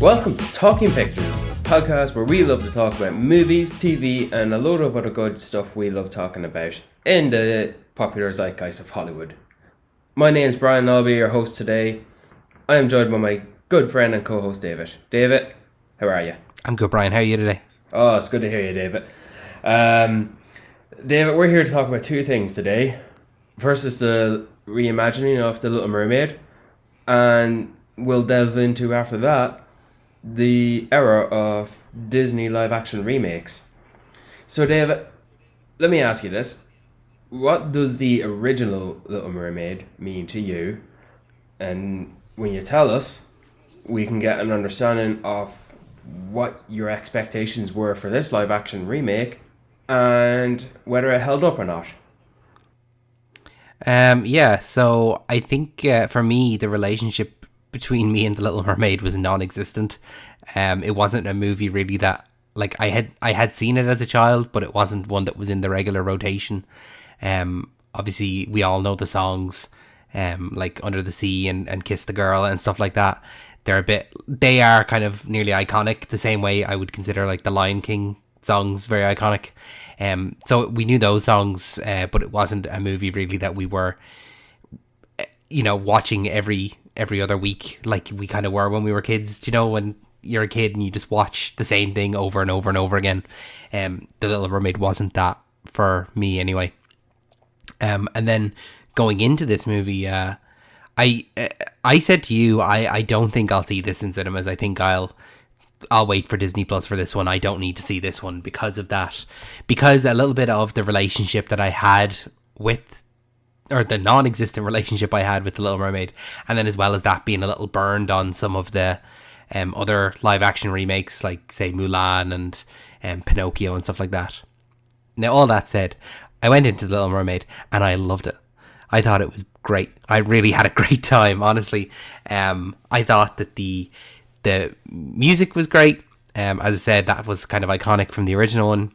Welcome to Talking Pictures, a podcast where we love to talk about movies, TV, and a load of other good stuff we love talking about in the popular zeitgeist of Hollywood. My name's Brian and I'll be your host today. I am joined by my good friend and co-host David. David, how are you? I'm good, Brian. How are you today? Oh, it's good to hear you, David. David, we're here to talk about two things today. First is the reimagining of The Little Mermaid, and we'll delve into, after that, the era of Disney live-action remakes. So, David, let me ask you this. What does the original Little Mermaid mean to you? And when you tell us, we can get an understanding of what your expectations were for this live-action remake and whether it held up or not. So I think for me, the relationship between me and The Little Mermaid was non-existent. It wasn't a movie really that, like, I had seen it as a child, but it wasn't one that was in the regular rotation. Obviously, we all know the songs, like Under the Sea and Kiss the Girl and stuff like that. They are kind of nearly iconic, the same way I would consider like the Lion King songs very iconic. So we knew those songs, but it wasn't a movie really that we were, watching every other week like we kind of were when we were kids. When you're a kid and you just watch the same thing over and over and over again. The Little Mermaid wasn't that for me anyway. And then going into this movie, I said to you, I don't think I'll see this in cinemas. I think I'll wait for Disney Plus for this one. I don't need to see this one because of that. Because a little bit of the relationship that I had with, or the non-existent relationship I had with The Little Mermaid, and then as well as that being a little burned on some of the other live-action remakes, like, say, Mulan and Pinocchio and stuff like that. Now, all that said, I went into The Little Mermaid and I loved it. I thought it was great. I really had a great time, honestly. I thought that the music was great. As I said, that was kind of iconic from the original one.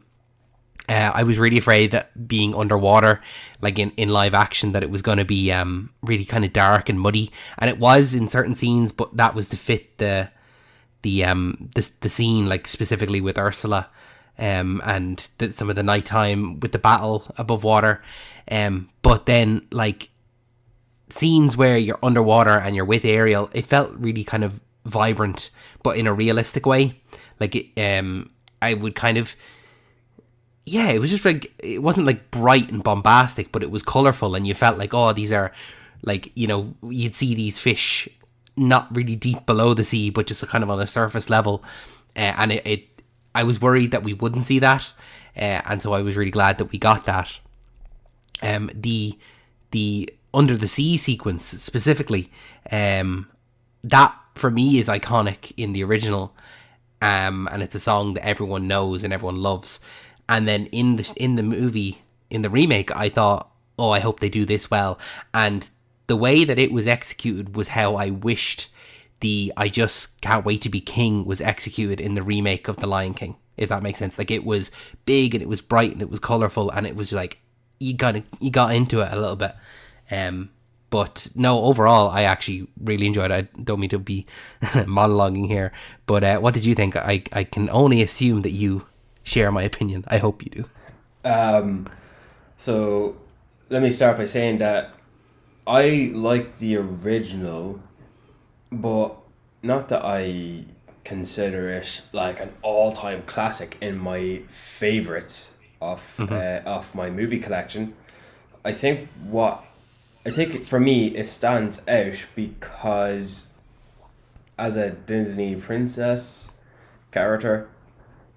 I was really afraid that being underwater, like in live action, that it was going to be really kind of dark and muddy, and it was in certain scenes, but that was to fit the scene, like specifically with Ursula, and some of the nighttime with the battle above water. But then, like, scenes where you're underwater and you're with Ariel, it felt really kind of vibrant, but in a realistic way. Like, I would kind of, it was just like, it wasn't like bright and bombastic, but it was colourful, and you felt like, oh, these are like, you'd see these fish not really deep below the sea, but just kind of on a surface level. And I was worried that we wouldn't see that. And so I was really glad that we got that. The Under the Sea sequence specifically, that for me is iconic in the original, and it's a song that everyone knows and everyone loves. And then in the movie, in the remake, I thought, oh, I hope they do this well. And the way that it was executed was how I wished the I Just Can't Wait to Be King was executed in the remake of The Lion King, if that makes sense. Like, it was big and it was bright and it was colourful, and it was like, you got into it a little bit. But no, overall, I actually really enjoyed it. I don't mean to be monologuing here, but what did you think? I can only assume that you share my opinion. I hope you do. So let me start by saying that I like the original, but not that I consider it like an all-time classic in my favourites of my movie collection. I think for me it stands out because as a Disney princess character,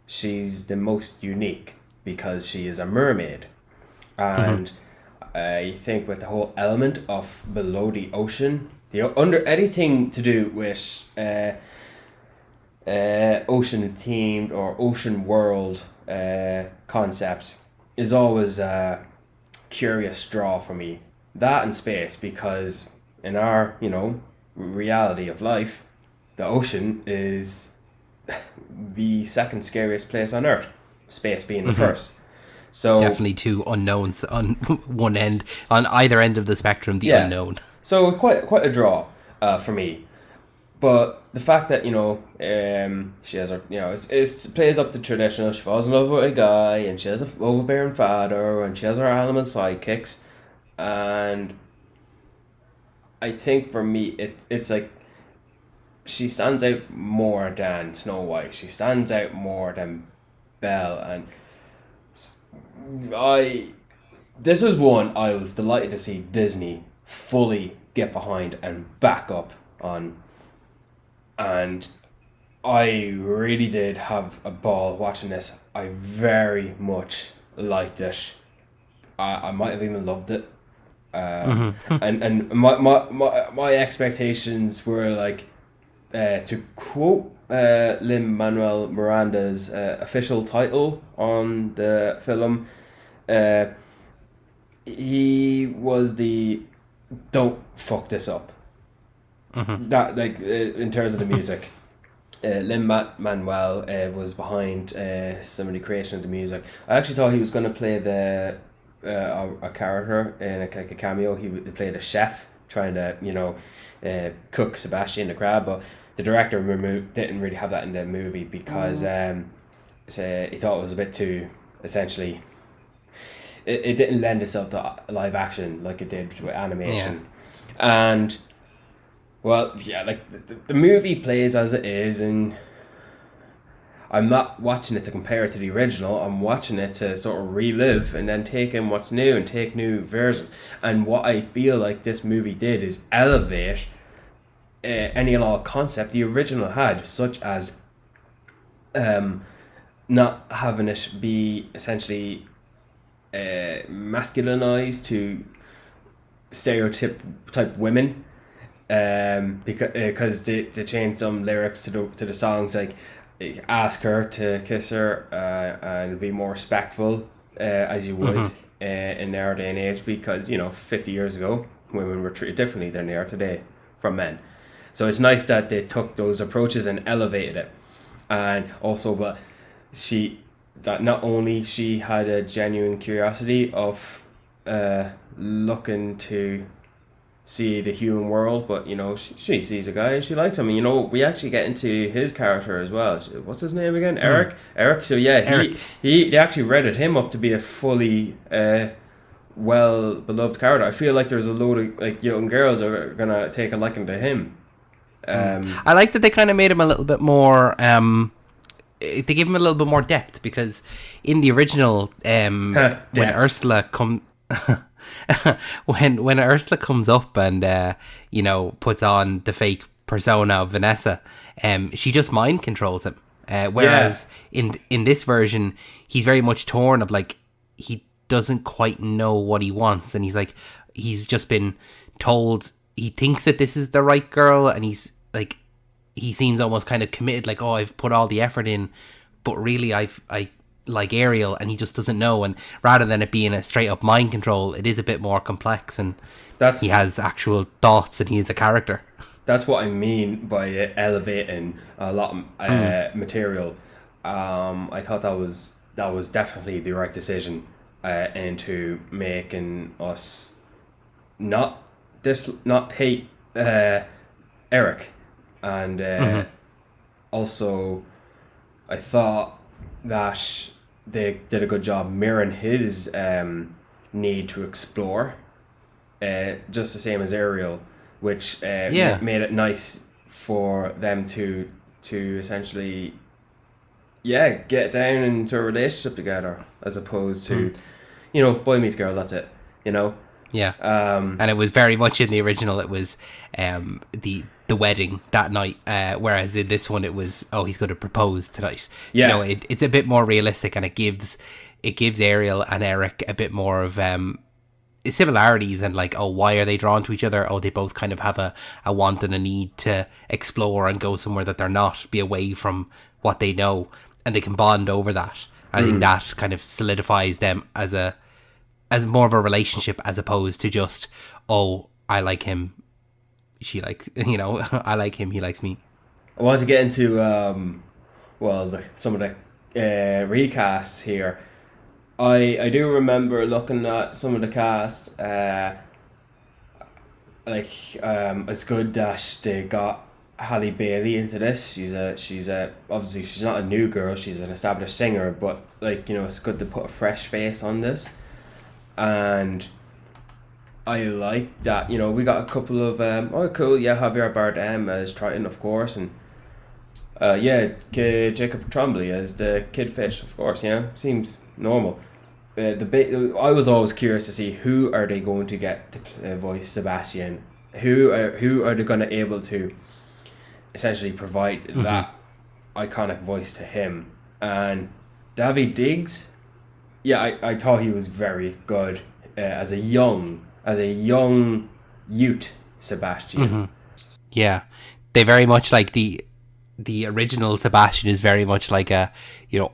she's the most unique because she is a mermaid. And I think with the whole element of below the ocean, under anything to do with ocean themed or ocean world concept is always a curious draw for me. That and space, because in our reality of life, the ocean is the second scariest place on Earth, space being the first. So definitely two unknowns on one end, on either end of the spectrum, the unknown. So quite a draw for me. but the fact that she has her, it plays up the traditional. She falls in love with a guy, and she has an overbearing father, and she has her animal sidekicks, and I think for me it's like she stands out more than Snow White. She stands out more than Belle, and I this was one I was delighted to see Disney fully get behind and back up on, and I really did have a ball watching this. I very much liked it. I might have even loved it. And my expectations were like, to quote Lin-Manuel Miranda's official title on the film, he was the "don't fuck this up." That like in terms of the music, Lin-Manuel was behind some of the creation of the music. I actually thought he was going to play a character in like a cameo. He played a chef trying to cook Sebastian the crab, but the director didn't really have that in the movie because he thought it was a bit too essentially. It didn't lend itself to live action like it did with animation, and well, yeah, like the movie plays as it is, and I'm not watching it to compare it to the original. I'm watching it to sort of relive and then take in what's new and take new versions. And what I feel like this movie did is elevate any and all concept the original had, such as not having it be essentially masculinized to stereotype type women, because they changed some lyrics to the songs, like ask her to kiss her and be more respectful as you would in our day and age, because 50 years ago women were treated differently than they are today from men. So it's nice that they took those approaches and elevated it. And also, but that not only she had a genuine curiosity of looking to see the human world, but she sees a guy and she likes him, and we actually get into his character as well. What's his name again? Eric. So yeah, Eric. They actually rated him up to be a fully well beloved character. I feel like there's a load of like young girls are gonna take a liking to him. I like that they kind of made him a little bit more they gave him a little bit more depth, because in the original when Ursula when Ursula comes up and puts on the fake persona of Vanessa, she just mind controls him, whereas in this version he's very much torn of like, he doesn't quite know what he wants, and he's just been told he thinks that this is the right girl, and he's like, he seems almost kind of committed, like, oh, I've put all the effort in, but really I like Ariel, and he just doesn't know. And rather than it being a straight up mind control, it is a bit more complex, and he has actual thoughts, and he is a character. That's what I mean by elevating a lot of material. I thought that was definitely the right decision into making us not hate Eric, and also I thought that they did a good job mirroring his need to explore, just the same as Ariel, which made it nice for them to essentially get down into a relationship together, as opposed to boy meets girl, that's it, and it was very much in the original, it was the wedding that night, whereas in this one it was, oh, he's going to propose tonight. It's a bit more realistic, and it gives Ariel and Eric a bit more of similarities, and like, oh, why are they drawn to each other? Oh, they both kind of have a want and a need to explore and go somewhere that they're not, be away from what they know, and they can bond over that. I think that kind of solidifies them as more of a relationship, as opposed to just, oh, I like him, she likes, I like him, he likes me. I want to get into some of the recasts here. I do remember looking at some of the cast. It's good that they got Halle Bailey into this. She's obviously she's not a new girl. She's an established singer, but like it's good to put a fresh face on this, and I like that. We got a couple of oh cool, yeah, Javier Bardem as Triton, of course, and Jacob Tremblay as the Kid Fish, of course. Seems normal. I was always curious to see who are they going to get to voice Sebastian. Who are they going to able to essentially provide that iconic voice to him? And Daveed Diggs, yeah, I thought he was very good as a young youth Sebastian. Yeah, they very much like the original Sebastian is very much like a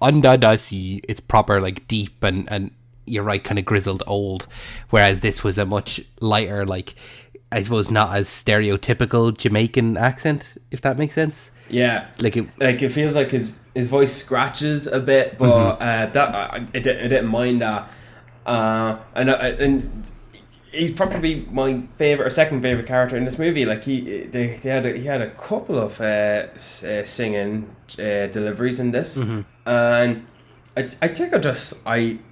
under the sea. It's proper like deep and you're right, kind of grizzled old, whereas this was a much lighter, like I suppose not as stereotypical Jamaican accent, if that makes sense. Yeah, it feels like his voice scratches a bit, but I didn't mind that. And he's probably my favorite or second favorite character in this movie. Like he had a couple of singing deliveries in this, and I think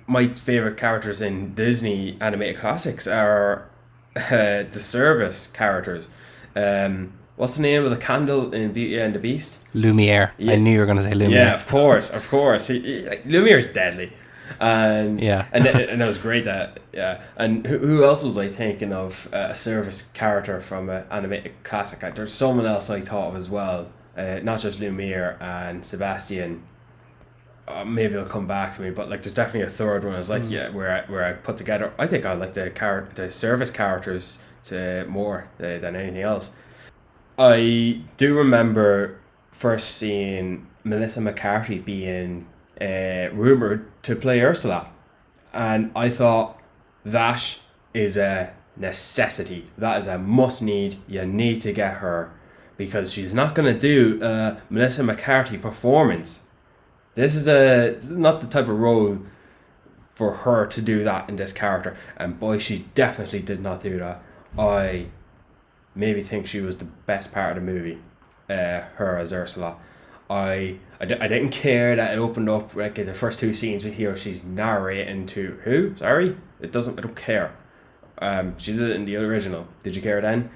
my favorite characters in Disney animated classics are the service characters. What's the name of the candle in Beauty and the Beast? Lumiere. Yeah. I knew you were going to say Lumiere. Yeah, of course. Lumiere is deadly. And that was great. And who else was I thinking of a service character from an animated classic? There's someone else I thought of as well, not just Lumiere and Sebastian. Maybe it'll come back to me, but like there's definitely a third one. I was like, where I put together. I think I like the service characters more than anything else. I do remember first seeing Melissa McCarthy being rumoured to play Ursula, and I thought that is a necessity. That is a must need. You need to get her, because she's not going to do a Melissa McCarthy performance. This is not the type of role for her to do that in this character, and boy, she definitely did not do that. I maybe think she was the best part of the movie, her as Ursula. I didn't care that it opened up like the first two scenes we hear she's narrating to who? Sorry? I don't care. She did it in the original. Did you care then?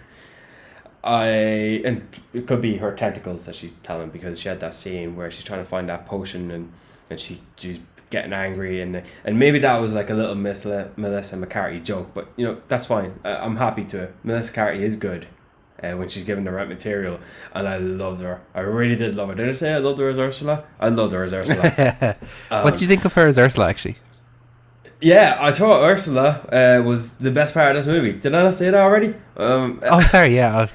And it could be her tentacles that she's telling, because she had that scene where she's trying to find that potion and she's getting angry and maybe that was like a little Melissa McCarthy joke, but that's fine. I'm happy to. Melissa McCarthy is good when she's given the right material, and I loved her. I really did love her. Did I say I loved her as Ursula? I loved her as Ursula. What do you think of her as Ursula, actually? Yeah, I thought Ursula was the best part of this movie. Did I not say that already? Sorry, yeah.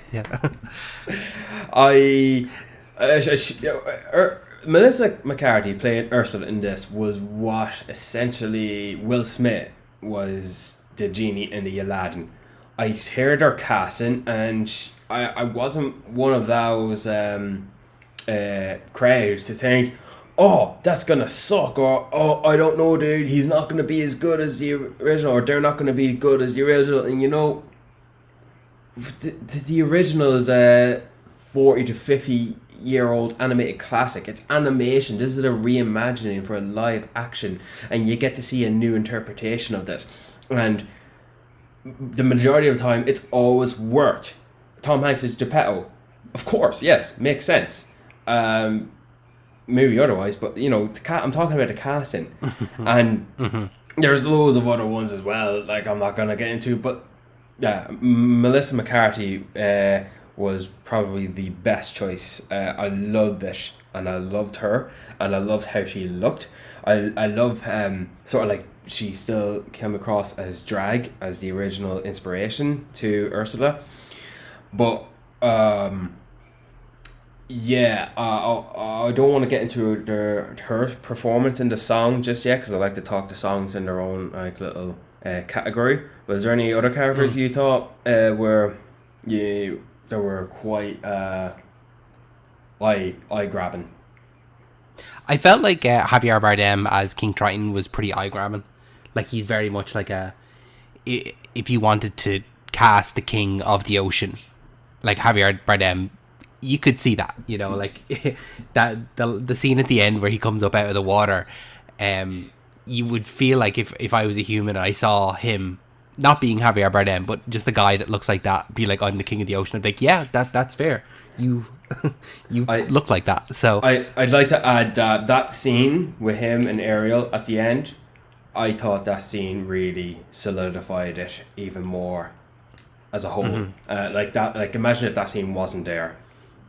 Melissa McCarthy playing Ursula in this was what essentially Will Smith was the genie in the Aladdin. I heard her casting, and I wasn't one of those crowds to think, oh, that's gonna suck, or oh, I don't know, dude, he's not gonna be as good as the original, or they're not gonna be good as the original. And the original is a 40 to 50 year old animated classic. It's animation. This is a reimagining for a live action, and you get to see a new interpretation of this, and the majority of the time it's always worked. Tom Hanks is Geppetto, of course, yes, makes sense. Movie otherwise, but I'm talking about the casting. And there's loads of other ones as well, like I'm not gonna get into, but yeah, Melissa McCarthy was probably the best choice. I loved it, and I loved her, and I loved how she looked. I love sort of like she still came across as drag as the original inspiration to Ursula, but I don't want to get into her performance in the song just yet, because I like to talk the songs in their own like little category. Was there any other characters you thought were quite eye grabbing? I felt like Javier Bardem as King Triton was pretty eye grabbing. Like he's very much like if you wanted to cast the king of the ocean, like Javier Bardem you could see that, you know, like that the scene at the end where he comes up out of the water, you would feel like if I was a human and I saw him, not being Javier Bardem, but just a guy that looks like that, be like, I'm the king of the ocean. I'd be like, yeah, that's fair. You you I look like that. So I'd like to add that that scene with him and Ariel at the end, I thought that scene really solidified it even more as a whole. Like that, like imagine if that scene wasn't there.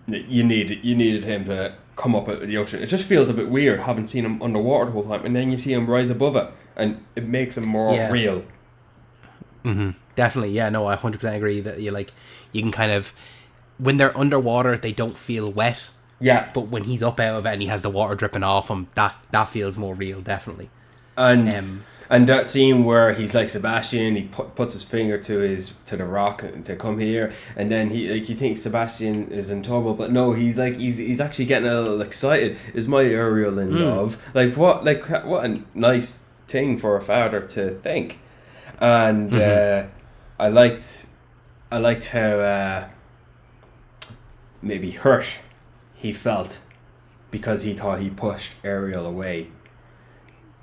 You needed him to come up out of the ocean. It just feels a bit weird having seen him underwater the whole time, and then you see him rise above it, and it makes him more yeah, real. definitely, yeah, no, I 100% agree that you can kind of, when they're underwater, they don't feel wet. Yeah, But when he's up out of it and he has the water dripping off him, that feels more real, definitely. and Um, and that scene where he's like Sebastian, he puts his finger to the rock to come here, and then he like you think Sebastian is in trouble, but no, he's actually getting a little excited. Is my Ariel in love? What a nice thing for a father to think. And I liked how maybe hurt he felt because he thought he pushed Ariel away.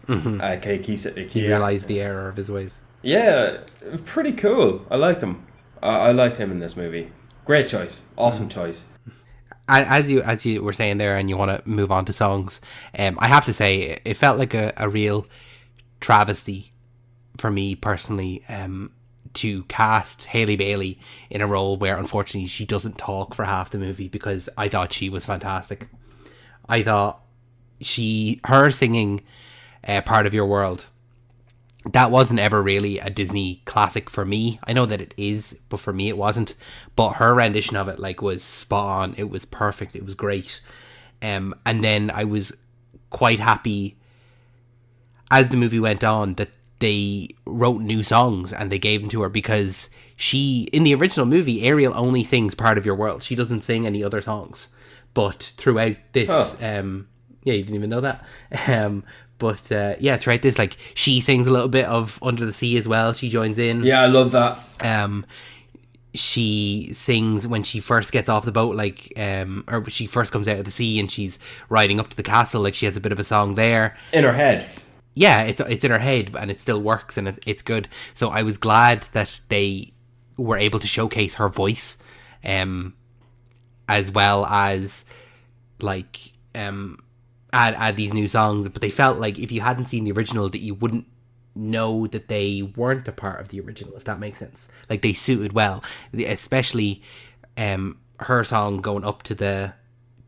he realized the error of his ways. Yeah, pretty cool. I liked him. I liked him in this movie. Great choice. Awesome choice. As you were saying there, and you want to move on to songs, I have to say it felt like a real travesty for me personally, to cast Hailey Bailey in a role where unfortunately she doesn't talk for half the movie, because I thought she was fantastic. I thought her singing Part of Your World, that wasn't ever really a Disney classic for me. I know that it is, but for me it wasn't. But her rendition of it was spot on. It was perfect. It was great. And then I was quite happy as the movie went on that they wrote new songs and they gave them to her, because in the original movie, Ariel only sings Part of Your World. She doesn't sing any other songs. But throughout this, yeah, you didn't even know that. Throughout this, like, she sings a little bit of Under the Sea as well. She joins in. Yeah, I love that. She sings when she first gets off the boat, or she first comes out of the sea and she's riding up to the castle. Like, she has a bit of a song there In her head. Yeah, it's in her head, and it still works, and it's good. So I was glad that they were able to showcase her voice, as well as add these new songs. But they felt like if you hadn't seen the original, that you wouldn't know that they weren't a part of the original, if that makes sense. Like, they suited well, especially her song going up to the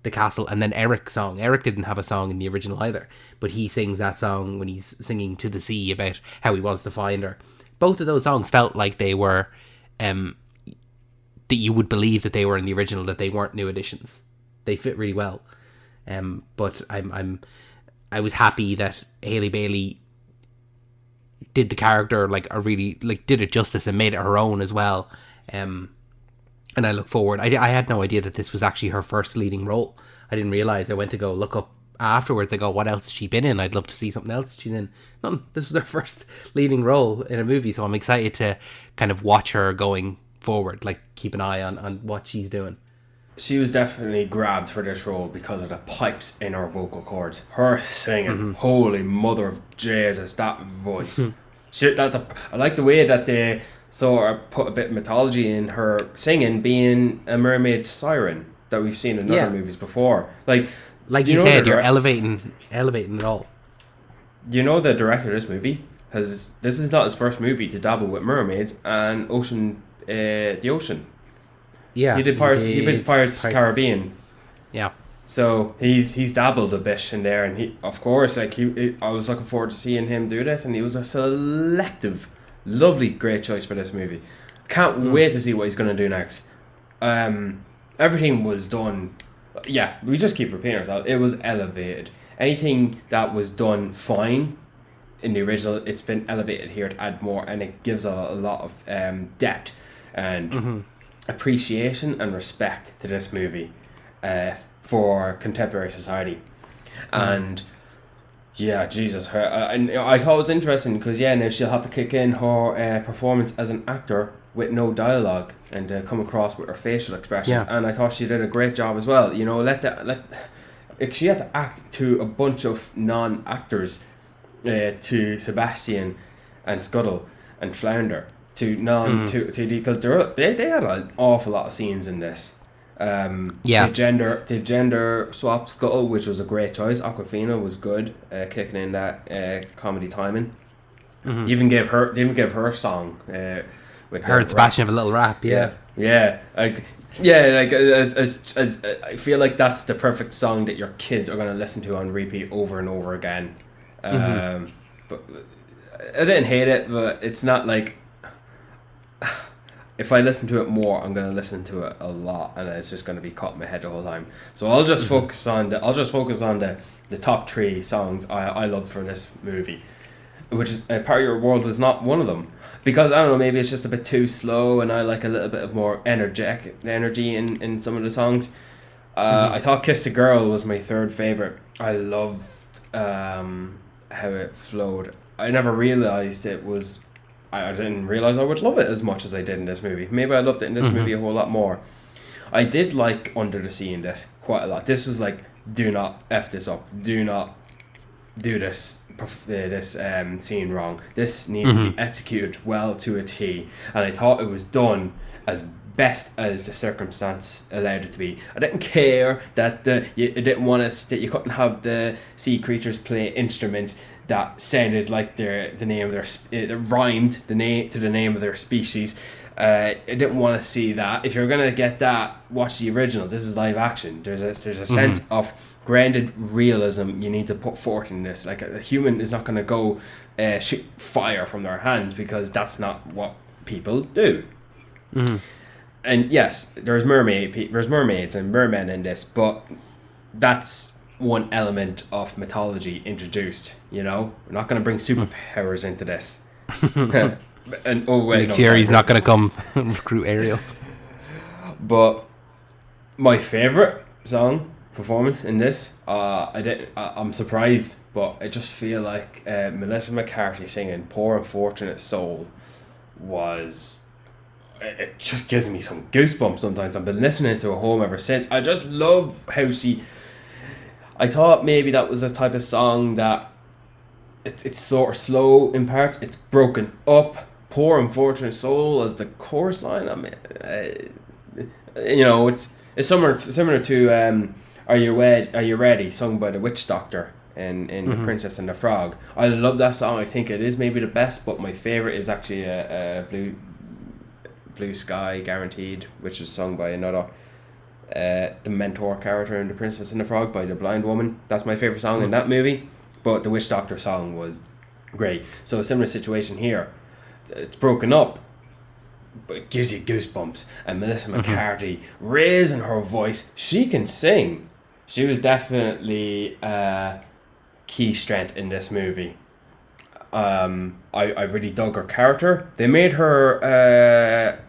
castle, and then Eric's song. Eric didn't have a song in the original either, but he sings that song when he's singing to the sea about how he wants to find her. Both of those songs felt like they were that you would believe that they were in the original, that they weren't new additions. They fit really well. But I was happy that Hailey Bailey did the character did it justice and made it her own as well. And I look forward. I had no idea that this was actually her first leading role. I didn't realize. I went to go look up afterwards. I go, what else has she been in? I'd love to see something else she's in. Nothing. This was her first leading role in a movie, so I'm excited to kind of watch her going forward. Like, keep an eye on what she's doing. She was definitely grabbed for this role because of the pipes in her vocal cords. Her singing, holy mother of Jesus, that voice. I like the way that they sort of put a bit of mythology in her singing, being a mermaid siren that we've seen in other movies before. Like you said, you're elevating it all. You know, the director of this movie this is not his first movie to dabble with mermaids and the ocean. Yeah, he did Pirates of the Caribbean. Yeah. So he's dabbled a bit in there, and he, of course, I was looking forward to seeing him do this, and he was a selective, lovely, great choice for this movie. Can't wait to see what he's going to do next. Everything was done. Yeah, we just keep repeating ourselves. It was elevated. Anything that was done fine in the original, it's been elevated here to add more, and it gives a lot of depth and appreciation and respect to this movie for contemporary society. And Yeah, Jesus. I thought it was interesting because, yeah, now she'll have to kick in her performance as an actor with no dialogue and come across with her facial expressions. Yeah. And I thought she did a great job as well. You know, like, she had to act to a bunch of non-actors, to Sebastian and Scuttle and Flounder, to because they had an awful lot of scenes in this. Yeah. The gender swap Scuttle, which was a great choice. Aquafina was good, kicking in that comedy timing. They even gave her a song. With Her and Sebastian have a little rap. Yeah. yeah, like as I feel like that's the perfect song that your kids are gonna listen to on repeat over and over again. But I didn't hate it, but it's not like. If I listen to it more, I'm gonna listen to it a lot, and it's just gonna be caught in my head the whole time. So I'll just focus on the top three songs I love for this movie, which is Part of Your World was not one of them, because I don't know, maybe it's just a bit too slow, and I like a little bit of more energy in some of the songs. I thought Kiss the Girl was my third favorite. I loved how it flowed. I never realized it was. I didn't realize I would love it as much as I did in this movie. Maybe I loved it in this movie a whole lot more. I did like Under the Sea in this quite a lot. This was like, do not F this up. Do not do this scene wrong. This needs to be executed well to a T. And I thought it was done as best as the circumstance allowed it to be. I didn't care that you didn't want that you couldn't have the sea creatures play instruments that sounded like the name of their that rhymed the name to the name of their species. I didn't want to see that. If you're gonna get that, watch the original. This is live action. There's a sense of grounded realism you need to put forth in this. Like, a human is not gonna go shoot fire from their hands, because that's not what people do. And yes, there's mermaids and mermen in this, but that's one element of mythology introduced. You know, we're not going to bring superpowers into this. And Nick Fury's not going to come recruit Ariel. But my favorite song performance in this, I'm surprised, but I just feel like Melissa McCarthy singing "Poor Unfortunate Soul" was. It just gives me some goosebumps sometimes. I've been listening to it home ever since. I just love how I thought maybe that was a type of song that it's sort of slow in parts. It's broken up. "Poor Unfortunate Soul" as the chorus line. I mean, it's similar to Are You Ready, sung by the Witch Doctor in The Princess and the Frog. I love that song. I think it is maybe the best, but my favorite is actually Blue Sky Guaranteed, which was sung by another the mentor character in The Princess and the Frog, by the blind woman. That's my favorite song in that movie, but the Witch Doctor song was great. So a similar situation here. It's broken up, but it gives you goosebumps. And Melissa McCarthy raising her voice, she can sing. She was definitely key strength in this movie. I really dug her character. They made her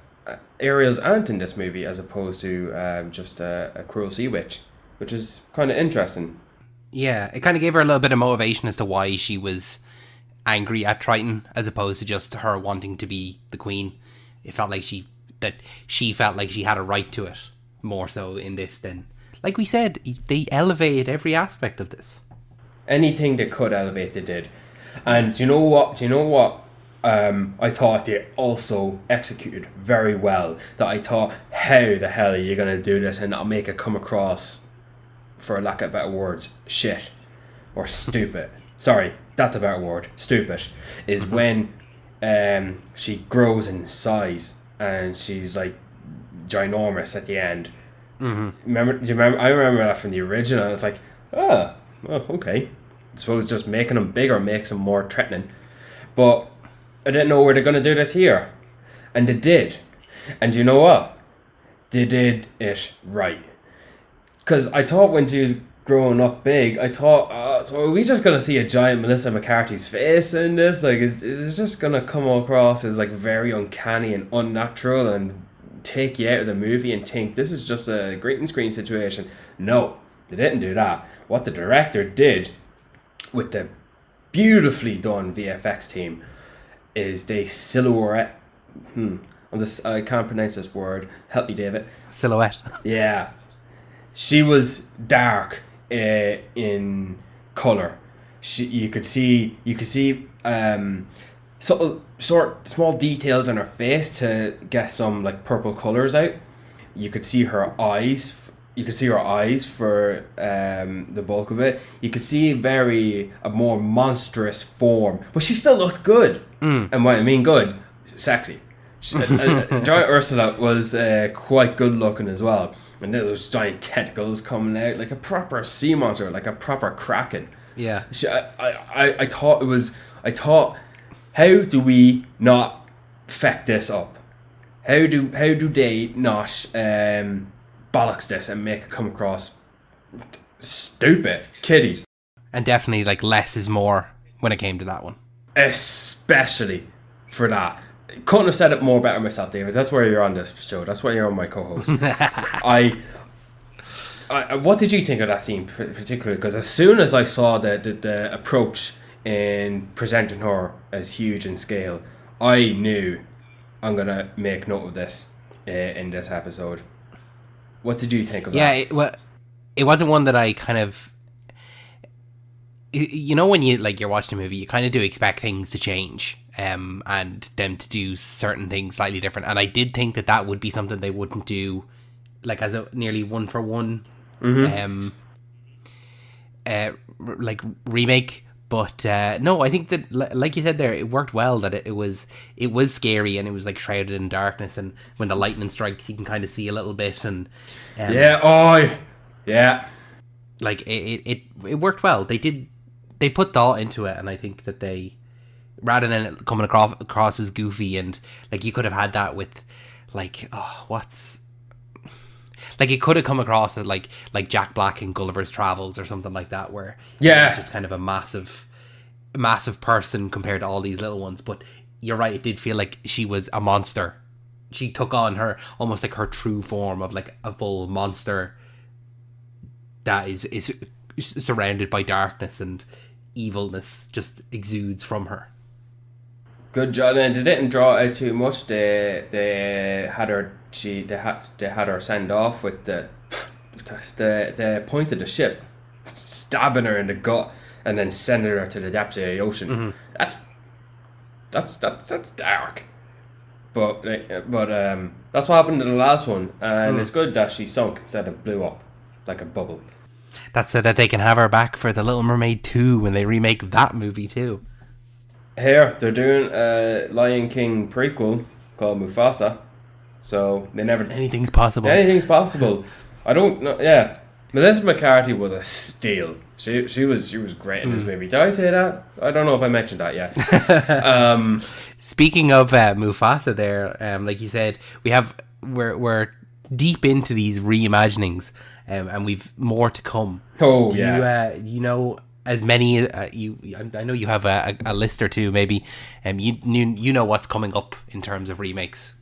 Ariel's aunt in this movie, as opposed to just a cruel sea witch, which is kind of interesting. Yeah, it kind of gave her a little bit of motivation as to why she was angry at Triton, as opposed to just her wanting to be the queen. It felt like she felt like she had a right to it, more so in this than, like we said, they elevated every aspect of this. Anything they could elevate, they did. And do you know what? I thought they also executed very well. That I thought, how the hell are you going to do this and not make it come across, for lack of better words, shit or stupid? Sorry, that's a better word. Stupid is when she grows in size and she's like ginormous at the end. Do you remember? I remember that from the original. And it's like, well, okay. I suppose just making them bigger makes them more threatening. But I didn't know where they're going to do this here. And they did. And you know what? They did it right. Because I thought when she was growing up big, I thought, so are we just going to see a giant Melissa McCarthy's face in this? Like, is it just going to come across as like very uncanny and unnatural and take you out of the movie and think this is just a green screen situation? No, they didn't do that. What the director did with the beautifully done VFX team is the silhouette. I can't pronounce this word. Help me, David. Silhouette. Yeah, she was dark in color. You could see small details in her face to get some like purple colors out. You could see her eyes. You could see her eyes for the bulk of it. You could see a more monstrous form, but she still looked good. And what I mean good, sexy. Giant Ursula was quite good looking as well, and there was giant tentacles coming out like a proper sea monster, like a proper kraken. Yeah. I thought, how do we not feck this up? How do they not bollocks this and make it come across stupid, kiddie? And definitely, like, less is more when it came to that one. Especially for that. Couldn't have said it more better myself, David. That's why you're on this show. That's why you're on my co-host. What did you think of that scene particularly? Because as soon as I saw the approach in presenting her as huge in scale, I knew I'm gonna make note of this in this episode. What did you think of that? Yeah, it wasn't one that I kind of... You know, when you're watching a movie, you kind of do expect things to change, and them to do certain things slightly different. And I did think that would be something they wouldn't do, like as a nearly one for one, like remake. But no, I think that, like you said there, it worked well. That it was scary, and it was like shrouded in darkness. And when the lightning strikes, you can kind of see a little bit. And like it worked well. They put thought into it, and I think that they, rather than it coming across as goofy, and like you could have had that with like like it could have come across as like Jack Black in Gulliver's Travels or something like that, where it's just kind of a massive person compared to all these little ones. But you're right, it did feel like she was a monster. She took on her almost like her true form of like a full monster that is surrounded by darkness, and evilness just exudes from her. Good job, and they didn't draw it out too much. They had her. They had her send off with the point of the ship, stabbing her in the gut, and then sending her to the depths of the ocean. That's dark. But that's what happened in the last one, and it's good that she sunk instead of blew up like a bubble. That's so that they can have her back for the Little Mermaid 2 when they remake that movie too. Here, they're doing a Lion King prequel called Mufasa. So they never... Anything's possible. Anything's possible. I don't know. Yeah. Melissa McCarthy was a steal. She was great in this movie. Did I say that? I don't know if I mentioned that yet. Speaking of Mufasa there, like you said, we're deep into these reimaginings, and we've more to come. Oh, do you know as many? I know you have a list or two, maybe. You know what's coming up in terms of remakes.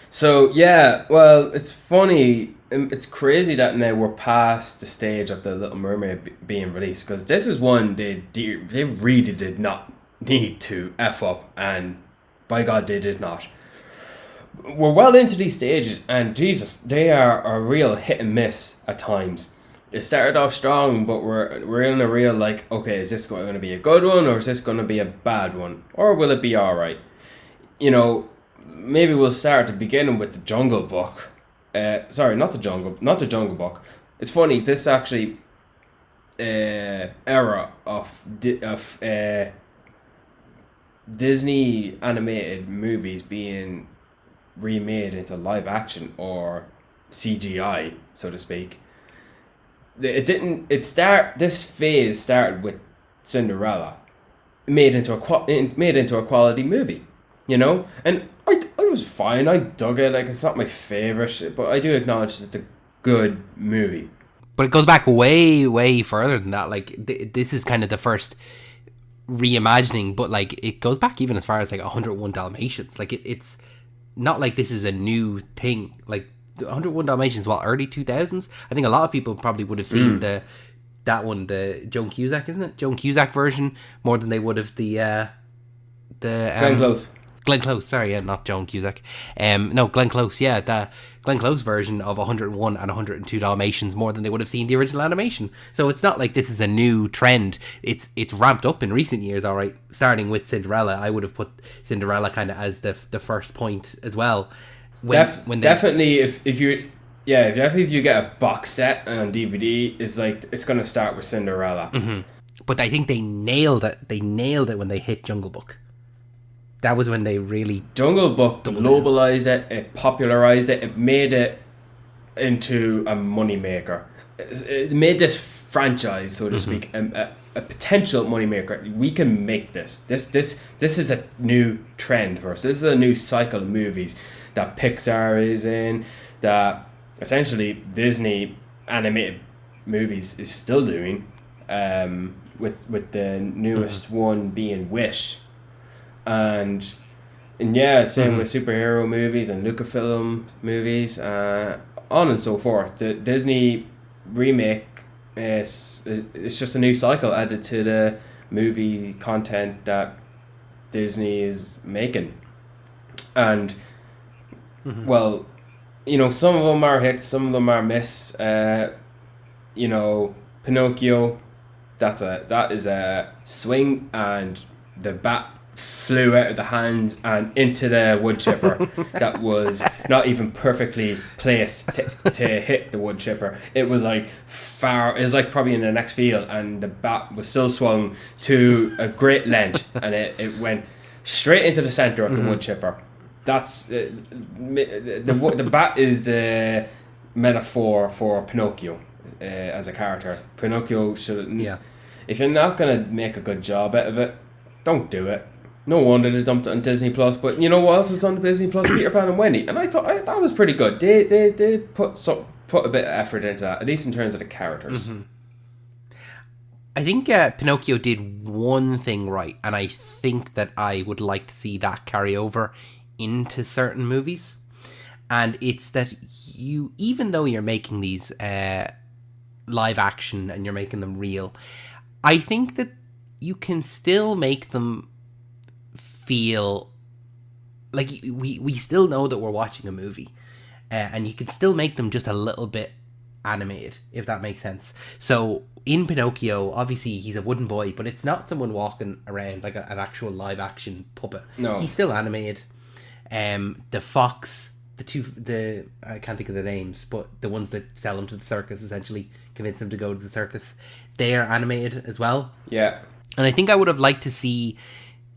So yeah, well, it's funny. It's crazy that now we're past the stage of the Little Mermaid being released, because this is one they really did not need to F up, and by God they did not. We're well into these stages, and Jesus, they are a real hit and miss at times. It started off strong, but we're in a real like, okay, is this going to be a good one, or is this going to be a bad one, or will it be alright? You know, maybe we'll start at the beginning with the Jungle Book. Sorry, not the Jungle Book. It's funny, this actually era of Disney animated movies being remade into live action or CGI, so to speak. This phase started with Cinderella, made into a quality movie, you know, and I was fine. I dug it. Like, it's not my favorite, but I do acknowledge it's a good movie. But it goes back way, way further than that. Like, this is kind of the first reimagining, but like it goes back even as far as like 101 Dalmatians. Like it's not like this is a new thing. Like 101 Dalmatians, early 2000s. I think a lot of people probably would have seen the that one, the Joan Cusack, isn't it? Joan Cusack version more than they would have the Glenn Close. Glenn Close, sorry, yeah, not Joan Cusack. No, Glenn Close, yeah, the Glenn Close version of 101 and 102 Dalmatians more than they would have seen the original animation. So it's not like this is a new trend. It's ramped up in recent years, all right. Starting with Cinderella, I would have put Cinderella kind of as the first point as well. Definitely, if you get a box set on DVD, it's gonna start with Cinderella. Mm-hmm. But I think they nailed it. They nailed it when they hit Jungle Book. That was when they really... Jungle Book globalized it, it popularized it, it made it into a moneymaker. It made this franchise, so to speak, a potential moneymaker. We can make this. This is a new trend for us. This is a new cycle of movies that Pixar is in, that essentially Disney animated movies is still doing, with the newest one being Wish. And yeah, same with superhero movies and Lucasfilm movies, on and so forth. The Disney remake it's just a new cycle added to the movie content that Disney is making. And well, some of them are hits, some of them are miss. Pinocchio, that is a swing, and the bat flew out of the hands and into the wood chipper that was not even perfectly placed to hit the wood chipper. It was like far, it was like probably in the next field, and the bat was still swung to a great length, and it went straight into the center of the wood chipper. That's the bat is the metaphor for Pinocchio as a character. Pinocchio should, if you're not gonna make a good job out of it, don't do it. No wonder they dumped it on Disney Plus. But you know what else was on Disney Plus? Peter Pan and Wendy, and I thought that was pretty good. They put a bit of effort into that, at least in terms of the characters. I think Pinocchio did one thing right, and I think that I would like to see that carry over into certain movies. And it's that even though you're making these live action and you're making them real, I think that you can still make them feel like we still know that we're watching a movie, and you can still make them just a little bit animated, if that makes sense. So in Pinocchio, obviously he's a wooden boy, but it's not someone walking around like an actual live action puppet. No, he's still animated. The fox, I can't think of the names, but the ones that sell him to the circus, essentially convince him to go to the circus, they are animated as well. Yeah. And I think I would have liked to see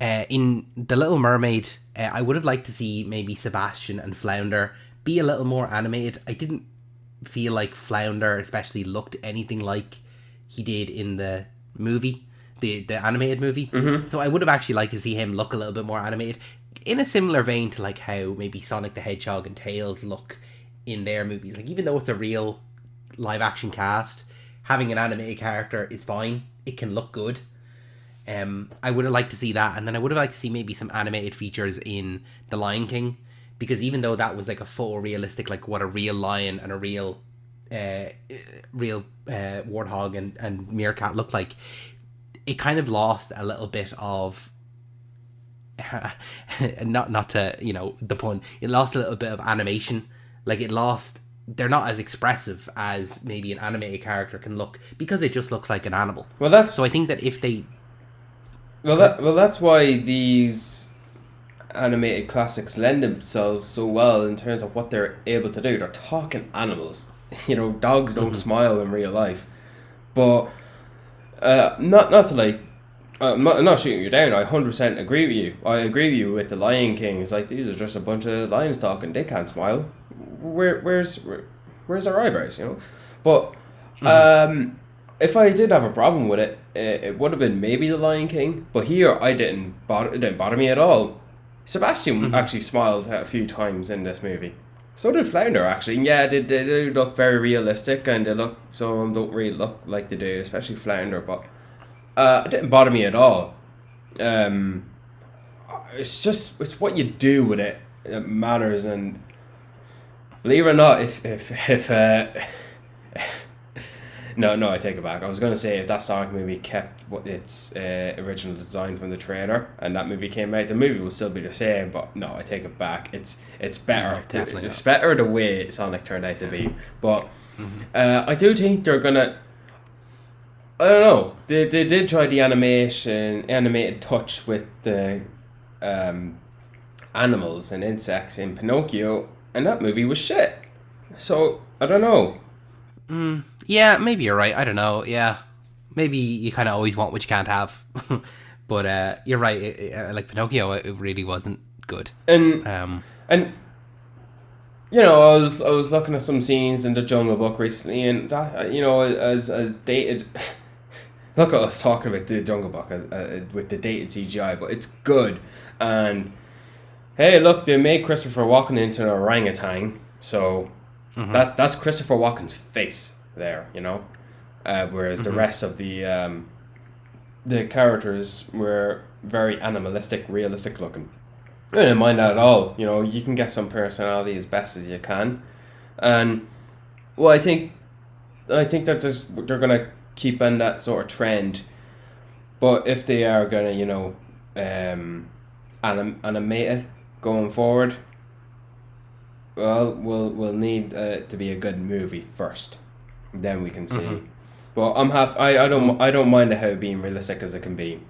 in The Little Mermaid, I would have liked to see maybe Sebastian and Flounder be a little more animated. I didn't feel like Flounder especially looked anything like he did in the movie, the animated movie. So I would have actually liked to see him look a little bit more animated, in a similar vein to like how maybe Sonic the Hedgehog and Tails look in their movies. Like, even though it's a real live action cast, having an animated character is fine. It can look good. I would have liked to see that, and then I would have liked to see maybe some animated features in The Lion King, because even though that was like a photorealistic, like what a real lion and a real warthog and meerkat look like, it kind of lost a little bit of not to, the pun, it lost a little bit of animation. Like, they're not as expressive as maybe an animated character can look, because it just looks like an animal. So I think that if they... that's why these animated classics lend themselves so well in terms of what they're able to do. They're talking animals. Dogs don't smile in real life. But not to like... I'm not shooting you down. I 100% agree with you. I agree with you with The Lion King. It's like, these are just a bunch of lions talking. They can't smile. Where's our eyebrows? But if I did have a problem with it, it would have been maybe The Lion King. But here, it didn't bother me at all. Sebastian actually smiled a few times in this movie. So did Flounder, actually. Yeah, they do look very realistic, and some of them don't really look like they do, especially Flounder. But it didn't bother me at all. It's what you do with it that matters, and No, I take it back. I was gonna say if that Sonic movie kept its original design from the trailer, and that movie came out, the movie will still be the same. But no, I take it back. It's better. No, definitely It's not. better the way Sonic turned out to be. But I do think they're gonna. I don't know. They did try the animated touch with the animals and insects in Pinocchio, and that movie was shit. So I don't know. Yeah, maybe you're right. I don't know. Yeah, maybe you kind of always want what you can't have. But you're right. Like Pinocchio, it really wasn't good. And Um, and you know, I was looking at some scenes in the Jungle Book recently, and that as dated. Look at us talking about the Jungle Book with the dated CGI, but it's good. And hey, look, they made Christopher Walken into an orangutan, so that's Christopher Walken's face there, whereas the rest of the characters were very animalistic, realistic looking. I didn't mind that at all. You can get some personality as best as you can, and well, I think that they're gonna keep on that sort of trend. But if they are gonna, animate it going forward, well, we'll need to be a good movie first, then we can see. But I'm happy. I don't mind how being realistic as it can be.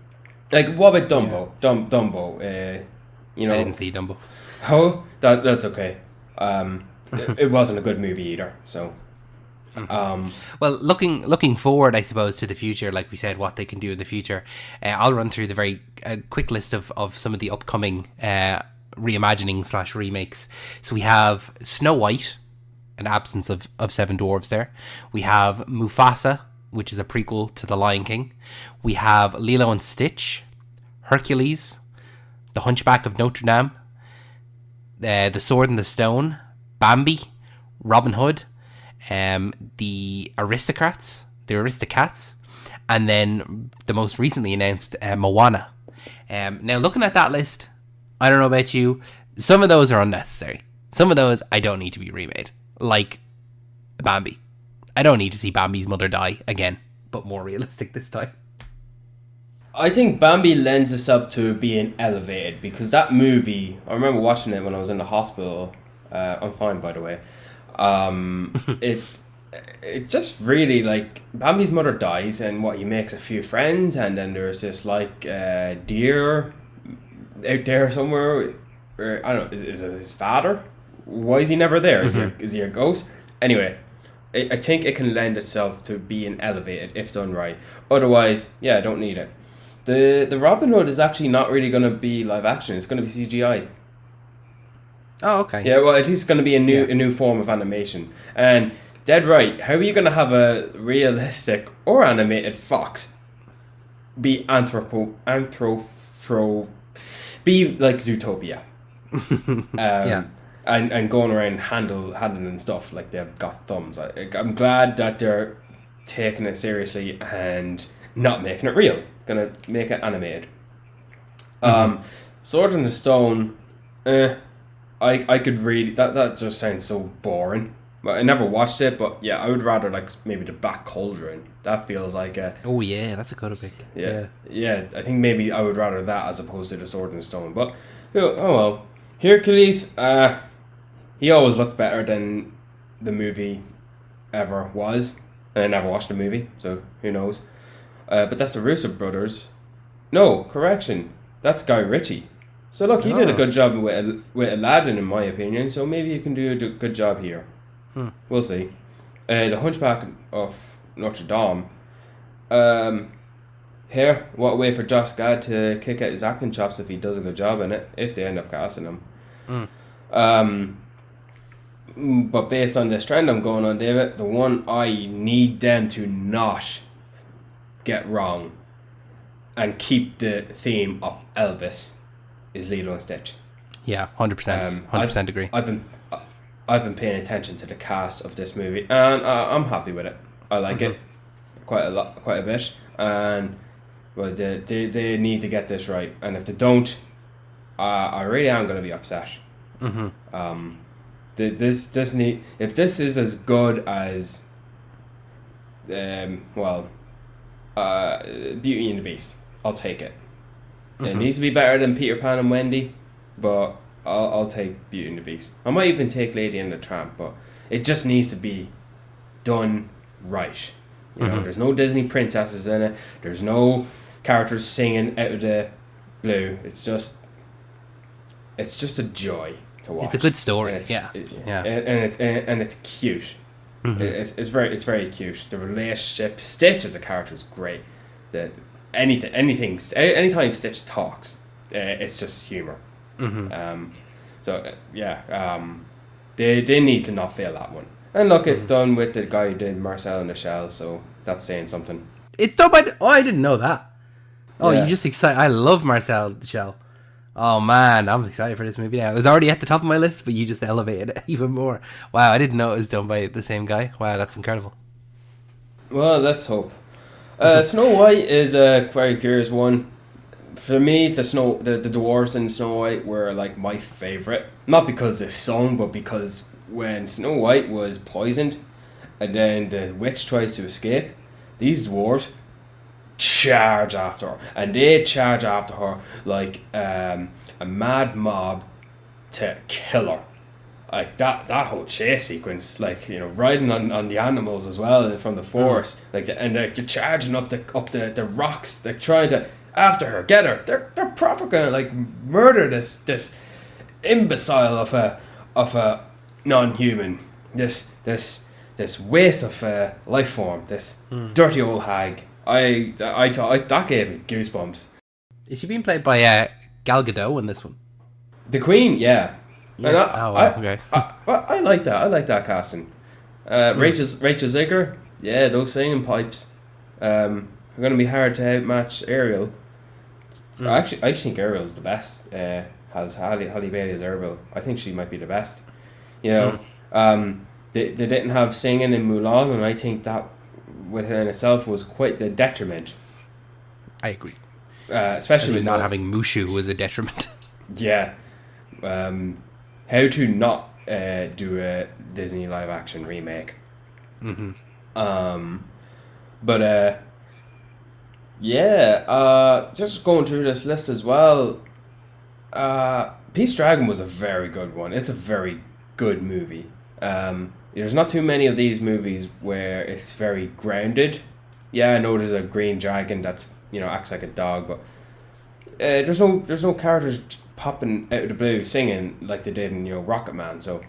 Like what about Dumbo? Dumbo. I didn't see Dumbo. Oh, that's okay. It wasn't a good movie either. So. Well, looking forward, I suppose, to the future, like we said, what they can do in the future. I'll run through the very quick list of some of the upcoming reimagining / remakes. So we have Snow White, an absence of Seven Dwarves there. We have Mufasa, which is a prequel to The Lion King. We have Lilo and Stitch, Hercules, The Hunchback of Notre Dame, The Sword and the Stone, Bambi, Robin Hood, the Aristocats, and then the most recently announced Moana. Now, looking at that list, I don't know about you, some of those are unnecessary. Some of those I don't need to be remade, like Bambi. I don't need to see Bambi's mother die again, but more realistic this time. I think Bambi lends itself to being elevated because that movie, I remember watching it when I was in the hospital. I'm fine, by the way. It just really, like, Bambi's mother dies and he makes a few friends, and then there's this like deer out there somewhere, or I don't know, is it his father? Why is he never there? Is he a ghost? Anyway, I think it can lend itself to being elevated if done right. Otherwise, yeah, I don't need it. The Robin Hood is actually not really going to be live action. It's going to be CGI. Oh, okay. Yeah, well, at least it's going to be a new form of animation. And dead right, how are you going to have a realistic or animated fox be be like Zootopia? And going around handling stuff like they've got thumbs. I'm glad that they're taking it seriously and not making it real. Gonna make it animated. Sword in the Stone, I could really that just sounds so boring. But I never watched it, but yeah, I would rather like maybe the Black Cauldron. That feels like a Oh yeah, that's a good pick. yeah. I think maybe I would rather that as opposed to the Sword in the Stone. But oh well, Hercules. He always looked better than the movie ever was, and I never watched the movie, so who knows? But that's the Russo brothers. No, correction. That's Guy Ritchie. So look, he did a good job with Aladdin, in my opinion. So maybe you can do a good job here. We'll see. The Hunchback of Notre Dame. Here, what a way for Josh Gad to kick out his acting chops if he does a good job in it. If they end up casting him. But based on this trend I'm going on, David, the one I need them to not get wrong and keep the theme of Elvis is Lilo and Stitch. Yeah, 100%. 100% agree. I've been paying attention to the cast of this movie, and I'm happy with it. I like it quite a bit, and well, they need to get this right, and if they don't, I really am going to be upset. If this is as good as well, Beauty and the Beast. I'll take it. It needs to be better than Peter Pan and Wendy, but I'll take Beauty and the Beast. I might even take Lady and the Tramp, but it just needs to be done right. You know, there's no Disney princesses in it. There's no characters singing out of the blue. It's just a joy to watch. It's a good story. And And it's cute. It's very cute. The relationship, Stitch as a character is great. Anytime Stitch talks, it's just humor. They need to not fail that one. And look, it's done with the guy who did Marcel and the Shell, so that's saying something. It's done by... Oh, I didn't know that. Oh, Yeah. you just excited. I love Marcel the Shell. Oh, man, I'm excited for this movie now. It was already at the top of my list, but you just elevated it even more. Wow, I didn't know it was done by the same guy. Wow, that's incredible. Well, let's hope. Snow White is a very curious one. For me, the dwarves in Snow White were like my favourite. Not because they sung, but because when Snow White was poisoned and then the witch tries to escape, these dwarves charge after her. And they charge after her like a mad mob to kill her. Like that whole chase sequence, like, you know, riding on the animals as well from the forest, and they're charging up the rocks, they're trying to after her, get her. They're proper gonna like murder this imbecile of a non-human, this waste of life form, this dirty old hag. I thought that gave me goosebumps. Is she being played by Gal Gadot in this one? The Queen, yeah. And okay. I like that. I like that casting. Rachel Ziegler, yeah, those singing pipes. Are going to be hard to outmatch Ariel. I actually think Ariel's the best. Has Halle Bailey as Ariel. I think she might be the best. You know, they didn't have singing in Mulan, and I think that within itself was quite the detriment. I agree. Especially with not having Mushu was a detriment. Yeah. How to not do a Disney live action remake. But just going through this list as well. Pete's Dragon was a very good one. It's a very good movie. There's not too many of these movies where it's very grounded. Yeah, I know there's a green dragon that's, you know, acts like a dog, but there's no characters popping out of the blue singing like they did in, you know, Rocket Man. So,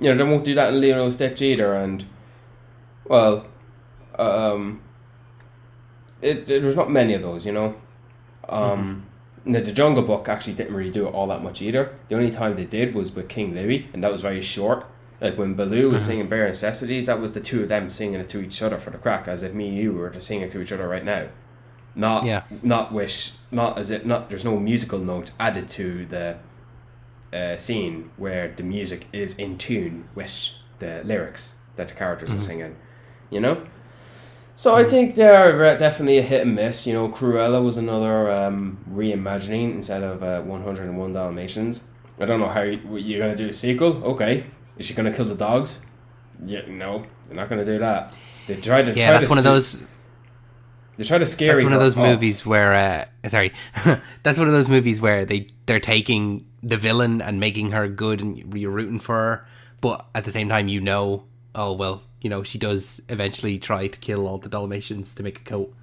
you know, they won't do that in Lilo and Stitch either. And well, there's not many of those, you know. The Jungle Book actually didn't really do it all that much either. The only time they did was with King Louie, and that was very short. Like when Baloo was singing Bare Necessities, that was the two of them singing it to each other for the crack, as if me and you were to sing it to each other right now. There's no musical notes added to the scene where the music is in tune with the lyrics that the characters are singing, you know. So I think they are definitely a hit and miss. You know, Cruella was another reimagining instead of 101 Dalmatians. I don't know how you're gonna do a sequel. Okay, is she gonna kill the dogs? Yeah, no, they're not gonna do that. They try to. Yeah, that's one of those. They try to scare. That's one of those movies where, that's one of those movies where they're taking the villain and making her good, and you're rooting for her, but at the same time, you know, oh well, you know, she does eventually try to kill all the Dalmatians to make a coat,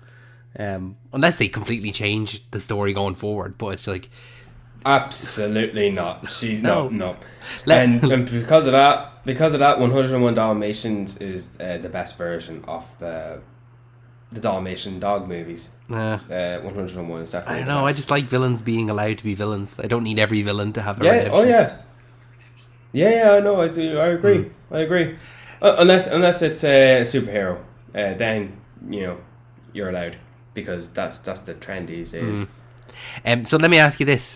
unless they completely change the story going forward. But it's like, absolutely not. She's no. And because of that, 101 Dalmatians is the best version of the Dalmatian dog movies. 101 is definitely. I don't know. I just like villains being allowed to be villains. I don't need every villain to have a redemption. Oh yeah. Yeah. I know. I do. I agree. I agree. Unless it's a superhero, then, you know, you're allowed, because that's the trend these days. So let me ask you this: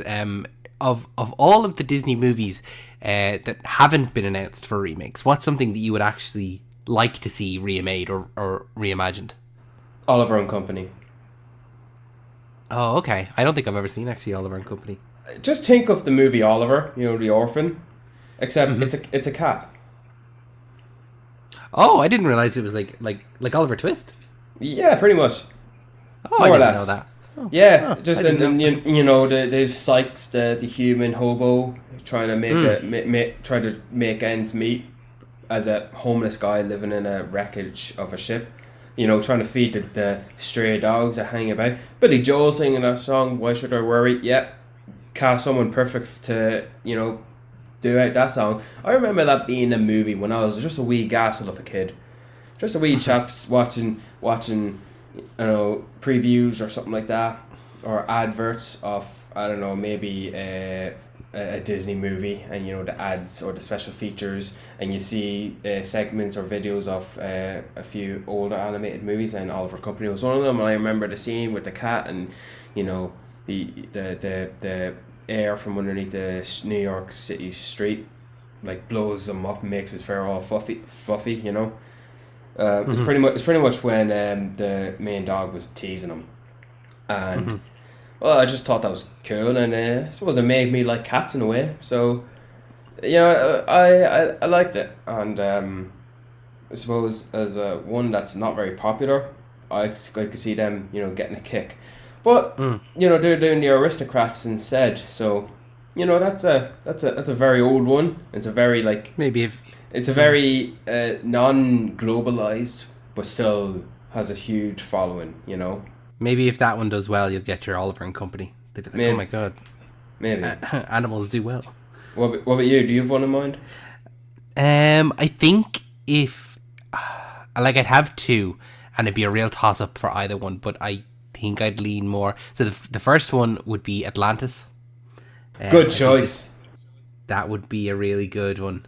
of all of the Disney movies that haven't been announced for remakes, what's something that you would actually like to see remade or reimagined? Oliver and Company. Oh, okay. I don't think I've ever seen actually Oliver and Company. Just think of the movie Oliver, you know, the orphan, except it's a cat. Oh, I didn't realize it was like Oliver Twist. Yeah, pretty much. Oh, I More or didn't know less. that. Oh, Yeah, oh I just didn't and know. you know there's Sykes, the human hobo, trying to Mm. try to make ends meet as a homeless guy living in a wreckage of a ship. You know, trying to feed the stray dogs that hang about. Billy Joel singing that song, "Why Should I Worry?" Yeah, cast someone perfect to do out that song. I remember that being a movie when I was just a wee gassel of a kid, just a wee chaps watching previews or something like that, or adverts of I don't know maybe a Disney movie, and the ads or the special features, and you see segments or videos of a few older animated movies, and Oliver Company was one of them. And I remember the scene with the cat, and you know the air from underneath the New York City street like blows them up and makes his fur all fluffy. Mm-hmm. It's pretty much when the main dog was teasing him, and Mm-hmm. well, I just thought that was cool, and I suppose it made me like cats in a way. So I liked it, and I suppose as one that's not very popular, I could see them getting a kick, but Mm. they're doing the aristocrats instead. So that's a very old one. It's a very like Maybe if. it's a Yeah. very non-globalized, but still has a huge following. Maybe if that one does well, you'll get your Oliver and Company. They'd be like, "Oh my Maybe, god, maybe. animals do well." What about you? Do you have one in mind? I think if like I'd have two, and it'd be a real toss up for either one. But I think I'd lean more. So the first one would be Atlantis. Good I think that choice. that would be a really good one.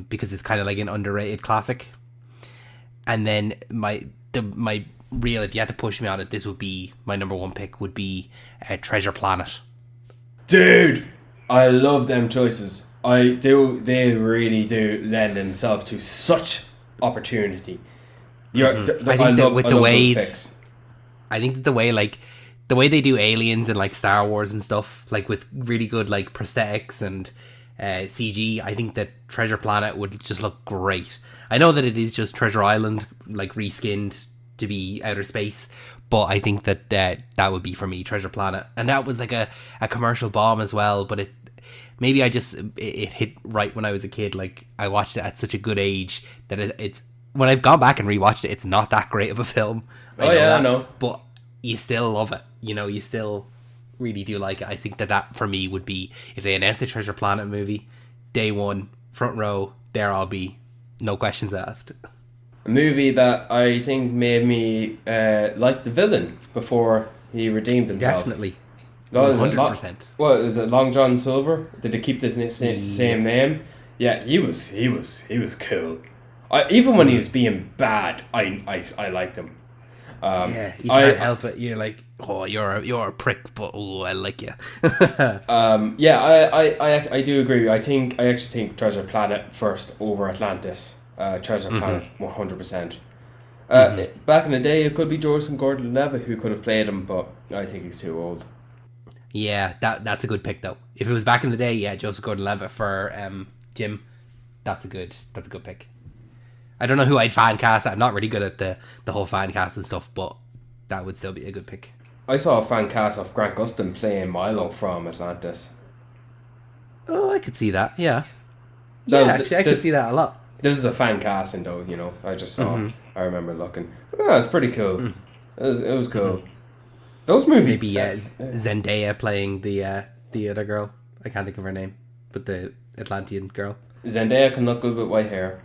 Because it's kind of like an underrated classic. And then my real, if you had to push me on it, this would be my number one pick. Would be Treasure Planet. Dude, I love them choices. I do. They really do lend themselves to such opportunity. I think that with I the love those way picks. I think that the way they do aliens and like Star Wars and stuff, like with really good like prosthetics and CG, I think that Treasure Planet would just look great. I know that it is just Treasure Island, like reskinned to be outer space, but I think that that would be for me Treasure Planet, and that was like a commercial bomb as well. But maybe it hit right when I was a kid. Like I watched it at such a good age that it's when I've gone back and rewatched it, it's not that great of a film. I Oh know yeah, I that, know. but you still love it. You still really do like it. I think that for me would be if they announced the Treasure Planet movie, day one, front row, there I'll be, no questions asked. A movie that I think made me like the villain before he redeemed himself. Definitely, No, one is it hundred percent. what is it? Long John Silver? Did they keep the same Yes. name? Yeah, he was cool. Even when he was being bad, I liked him. Yeah, you can't I help it. You're like, oh, you're a prick, but oh, I like you. Yeah, I do agree. I actually think Treasure Planet first over Atlantis. Treasure Planet 100%. Back in the day, it could be Joseph Gordon-Levitt who could have played him, but I think he's too old. Yeah, that's a good pick though. If it was back in the day, yeah, Joseph Gordon-Levitt for Jim, that's a good pick. I don't know who I'd fan cast. I'm not really good at the whole fan cast and stuff, but that would still be a good pick. I saw a fan cast of Grant Gustin playing Milo from Atlantis. Oh, I could see that. Yeah, That yeah. was Actually, I could see that a lot. This is a fan casting though. I just saw. I remember looking. But yeah, it's pretty cool. It was cool. Those movies. Maybe Zendaya playing the other girl. I can't think of her name, but the Atlantean girl. Zendaya can look good with white hair.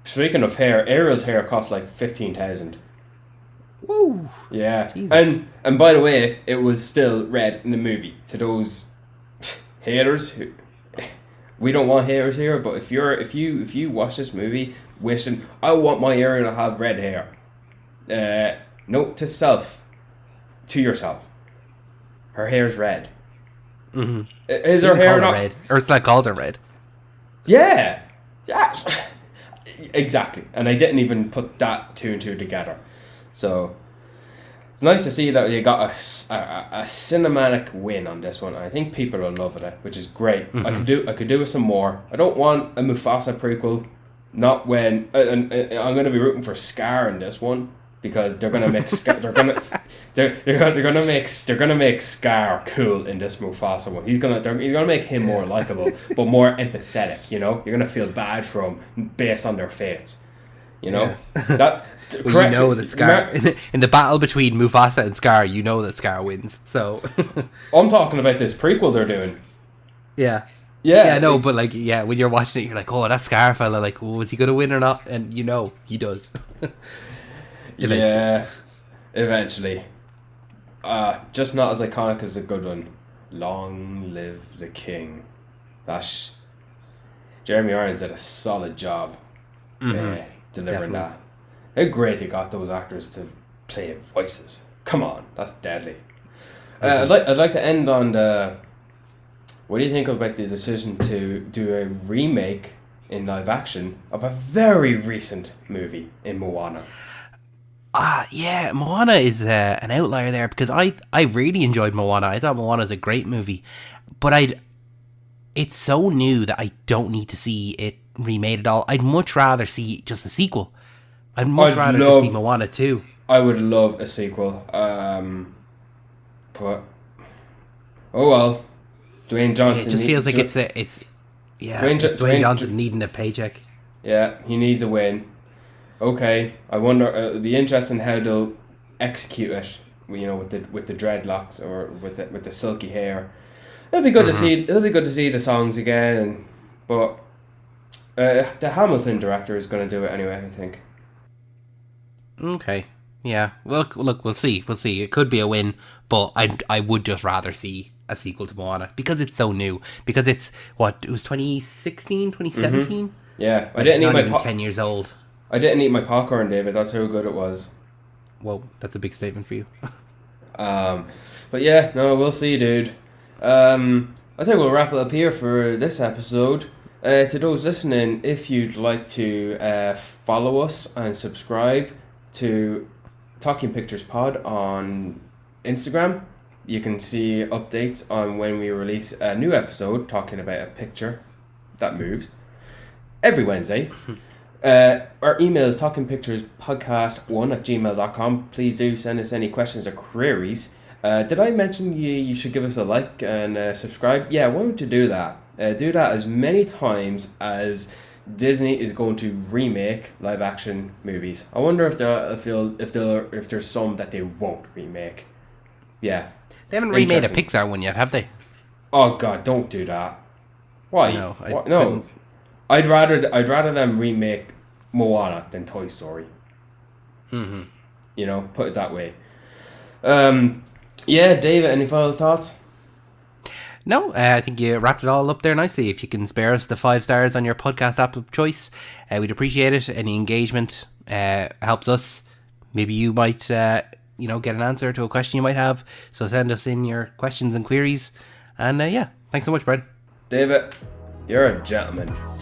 Speaking of hair, Ariel's hair costs like 15,000. Woo! Yeah, Jesus. and by the way, it was still red in the movie. To those haters, we don't want haters here. But if you watch this movie wishing I want my Ariel to have red hair, note to yourself, her hair's red. Mm-hmm. Is her hair not red? Or it's like calls her red. Yeah, yeah, exactly. And I didn't even put that two and two together. So it's nice to see that you got a cinematic win on this one. I think people are loving it, which is great. I could do with some more. I don't want a Mufasa prequel. Not when and I'm going to be rooting for Scar in this one. because they're gonna make they're gonna make Scar cool in this Mufasa one. He's gonna make him more likable, but more empathetic. You know, you're gonna feel bad for him based on their fates. You know that. Well, you know that Scar in the battle between Mufasa and Scar, you know that Scar wins. So I'm talking about this prequel they're doing. Yeah. Yeah. Yeah, no, but like, yeah, when you're watching it, you're like, oh, that Scar fella, like, oh, is he going to win or not? And you know, he does. Eventually. Yeah, eventually. Just not as iconic as a good one. Long live the king. That's Jeremy Irons did a solid job delivering Definitely. that. How great they got those actors to play voices. Come on, that's deadly. I'd like to end on the. What do you think about the decision to do a remake in live action of a very recent movie in Moana? Yeah, Moana is an outlier there because I really enjoyed Moana. I thought Moana is a great movie, but it's so new that I don't need to see it remade at all. I'd much rather see just a sequel. I'd much rather just see Moana 2. I would love a sequel, but oh well. Dwayne Johnson. It just feels like it's Dwayne Johnson needing a paycheck. Yeah, he needs a win. Okay, I wonder. It'll be interesting how they'll execute it. You know, with the dreadlocks or with the silky hair. It'll be good to see. It'll be good to see the songs again. But the Hamilton director is going to do it anyway, I think. Okay. Yeah. Well, look, we'll see. We'll see. It could be a win, but I would just rather see a sequel to Moana because it's so new. Because it's it was 2016, 2017? Yeah, I didn't eat my 10 years old. I didn't eat my popcorn, David. That's how good it was. Whoa, that's a big statement for you. But yeah, no, we'll see, dude. I think we'll wrap it up here for this episode. To those listening, if you'd like to follow us and subscribe to Talking Pictures Pod on Instagram, you can see updates on when we release a new episode talking about a picture that moves every Wednesday. Our email is talkingpicturespodcast1@gmail.com. Please do send us any questions or queries. Did I mention you should give us a like and subscribe? Yeah, why don't you do that? Do that as many times as Disney is going to remake live action movies. I wonder if there's some that they won't remake. Yeah. They haven't remade a Pixar one yet, have they? Oh God, don't do that. Why? No. No. I'd rather them remake Moana than Toy Story. Mm-hmm. You know, put it that way. Yeah, David, any final thoughts? No, I think you wrapped it all up there nicely. If you can spare us the 5 stars on your podcast app of choice, we'd appreciate it. Any engagement helps us. Maybe you might, get an answer to a question you might have. So send us in your questions and queries. And yeah, thanks so much, Brad. David, you're a gentleman.